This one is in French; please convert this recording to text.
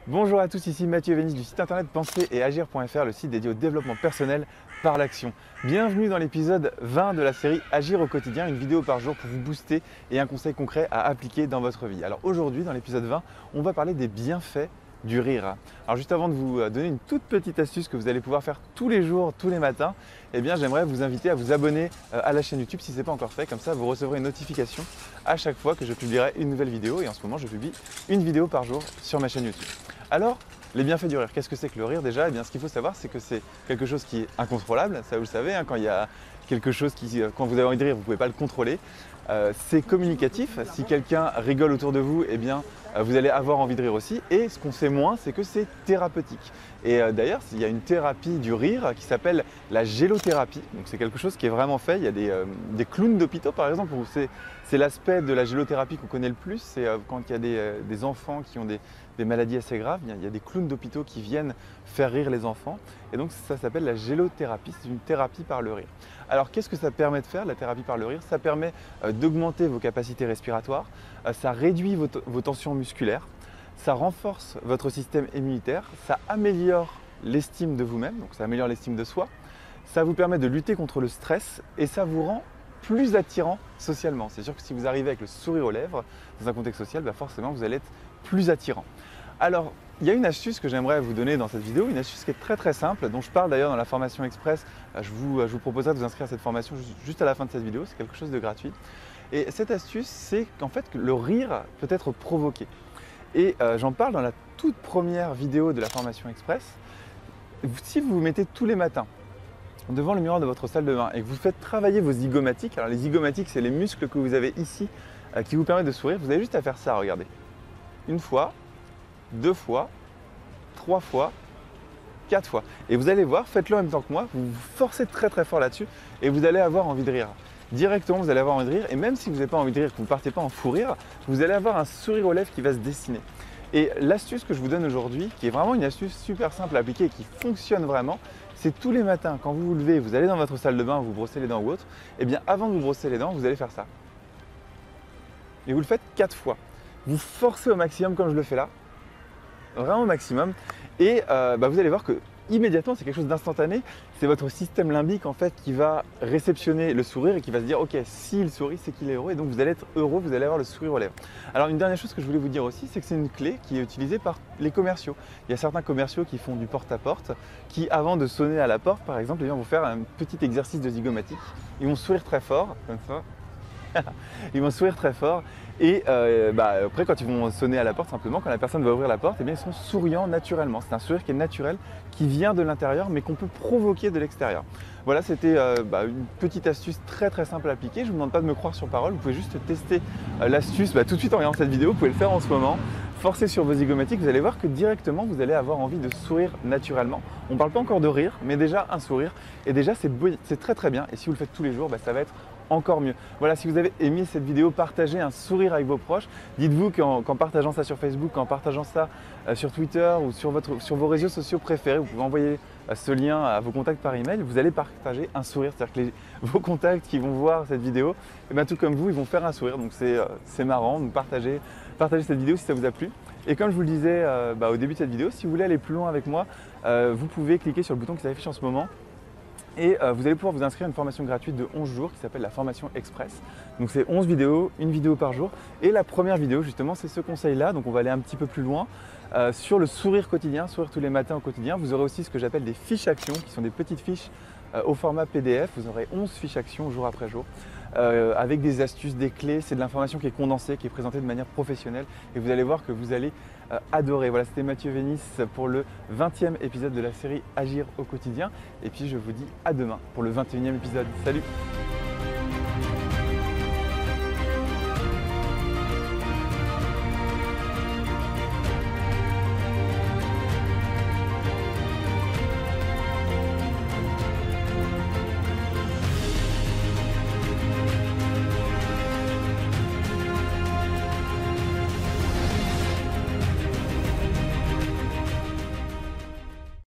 Bonjour à tous, ici Mathieu Vénis du site internet penser et agir.fr, le site dédié au développement personnel par l'action. Bienvenue dans l'épisode 20 de la série Agir au quotidien, une vidéo par jour pour vous booster et un conseil concret à appliquer dans votre vie. Alors aujourd'hui, dans l'épisode 20, on va parler des bienfaits du rire. Alors juste avant de vous donner une toute petite astuce que vous allez pouvoir faire tous les jours, tous les matins, eh bien j'aimerais vous inviter à vous abonner à la chaîne YouTube si ce n'est pas encore fait. Comme ça, vous recevrez une notification à chaque fois que je publierai une nouvelle vidéo. Et en ce moment, je publie une vidéo par jour sur ma chaîne YouTube. Alors, les bienfaits du rire, qu'est-ce que c'est que le rire déjà? Eh bien, ce qu'il faut savoir, c'est que c'est quelque chose qui est incontrôlable. Ça, vous le savez, quand il y a quelque chose quand vous avez envie de rire, vous ne pouvez pas le contrôler. C'est communicatif. Si quelqu'un rigole autour de vous, eh bien, vous allez avoir envie de rire aussi. Et ce qu'on sait moins, c'est que c'est thérapeutique. Et d'ailleurs, il y a une thérapie du rire qui s'appelle la gélothérapie. Donc c'est quelque chose qui est vraiment fait. Il y a des clowns d'hôpitaux, par exemple, où c'est l'aspect de la gélothérapie qu'on connaît le plus. C'est quand il y a des enfants qui ont des maladies assez graves. Il y a des clowns d'hôpitaux qui viennent faire rire les enfants. Et donc ça s'appelle la gélothérapie. C'est une thérapie par le rire. Alors qu'est-ce que ça permet de faire, la thérapie par le rire? Ça permet d'augmenter vos capacités respiratoires, ça réduit vos tensions musculaires, ça renforce votre système immunitaire, ça améliore l'estime de vous-même, donc ça améliore l'estime de soi, ça vous permet de lutter contre le stress et ça vous rend plus attirant socialement. C'est sûr que si vous arrivez avec le sourire aux lèvres dans un contexte social, forcément vous allez être plus attirant. Alors, il y a une astuce que j'aimerais vous donner dans cette vidéo, une astuce qui est très simple, dont je parle d'ailleurs dans la formation express. Je vous proposerai de vous inscrire à cette formation juste à la fin de cette vidéo, c'est quelque chose de gratuit. Et cette astuce, c'est qu'en fait le rire peut être provoqué. Et j'en parle dans la toute première vidéo de la formation express. Si vous vous mettez tous les matins devant le miroir de votre salle de bain et que vous faites travailler vos zygomatiques, alors les zygomatiques, c'est les muscles que vous avez ici qui vous permettent de sourire, vous avez juste à faire ça, regardez. Une fois, 2 fois, 3 fois, 4 fois. Et vous allez voir, faites-le en même temps que moi, vous vous forcez très fort là-dessus et vous allez avoir envie de rire. Directement, vous allez avoir envie de rire et même si vous n'avez pas envie de rire, que vous ne partez pas en fou rire, vous allez avoir un sourire aux lèvres qui va se dessiner. Et l'astuce que je vous donne aujourd'hui, qui est vraiment une astuce super simple à appliquer et qui fonctionne vraiment, c'est tous les matins, quand vous vous levez, vous allez dans votre salle de bain, vous brossez les dents ou autre, et bien avant de vous brosser les dents, vous allez faire ça. Et vous le faites 4 fois. Vous forcez au maximum comme je le fais là, vraiment au maximum, et vous allez voir que immédiatement c'est quelque chose d'instantané. C'est votre système limbique en fait qui va réceptionner le sourire et qui va se dire ok, s'il sourit c'est qu'il est heureux, et donc vous allez être heureux, vous allez avoir le sourire aux lèvres. Alors une dernière chose que je voulais vous dire aussi, c'est que c'est une clé qui est utilisée par les commerciaux. Il y a certains commerciaux qui font du porte-à-porte, qui avant de sonner à la porte par exemple, ils vont faire un petit exercice de zygomatique. Ils vont sourire très fort comme ça. Ils vont sourire très fort et après quand ils vont sonner à la porte, simplement quand la personne va ouvrir la porte, eh bien, ils sont souriants naturellement. C'est un sourire qui est naturel, qui vient de l'intérieur mais qu'on peut provoquer de l'extérieur. Voilà, c'était une petite astuce très simple à appliquer. Je ne vous demande pas de me croire sur parole, vous pouvez juste tester l'astuce tout de suite en regardant cette vidéo, vous pouvez le faire en ce moment. Forcez sur vos zygomatiques, vous allez voir que directement vous allez avoir envie de sourire naturellement. On ne parle pas encore de rire, mais déjà un sourire, et déjà c'est très bien, et si vous le faites tous les jours, ça va être encore mieux. Voilà, si vous avez aimé cette vidéo, partagez un sourire avec vos proches. Dites-vous qu'en partageant ça sur Facebook, qu'en partageant ça sur Twitter ou sur vos réseaux sociaux préférés, vous pouvez envoyer ce lien à vos contacts par email, vous allez partager un sourire. C'est-à-dire que vos contacts qui vont voir cette vidéo, tout comme vous, ils vont faire un sourire. Donc c'est marrant, donc partagez cette vidéo si ça vous a plu. Et comme je vous le disais au début de cette vidéo, si vous voulez aller plus loin avec moi, vous pouvez cliquer sur le bouton qui s'affiche en ce moment. Et vous allez pouvoir vous inscrire à une formation gratuite de 11 jours qui s'appelle la formation express. Donc c'est 11 vidéos, une vidéo par jour. Et la première vidéo justement c'est ce conseil-là, donc on va aller un petit peu plus loin sur le sourire quotidien, sourire tous les matins au quotidien. Vous aurez aussi ce que j'appelle des fiches actions qui sont des petites fiches au format PDF. Vous aurez 11 fiches actions jour après jour avec des astuces, des clés. C'est de l'information qui est condensée, qui est présentée de manière professionnelle et vous allez voir que vous allez adorer. Voilà, c'était Mathieu Vénis pour le 20e épisode de la série Agir au quotidien et puis je vous dis à demain pour le 21e épisode. Salut!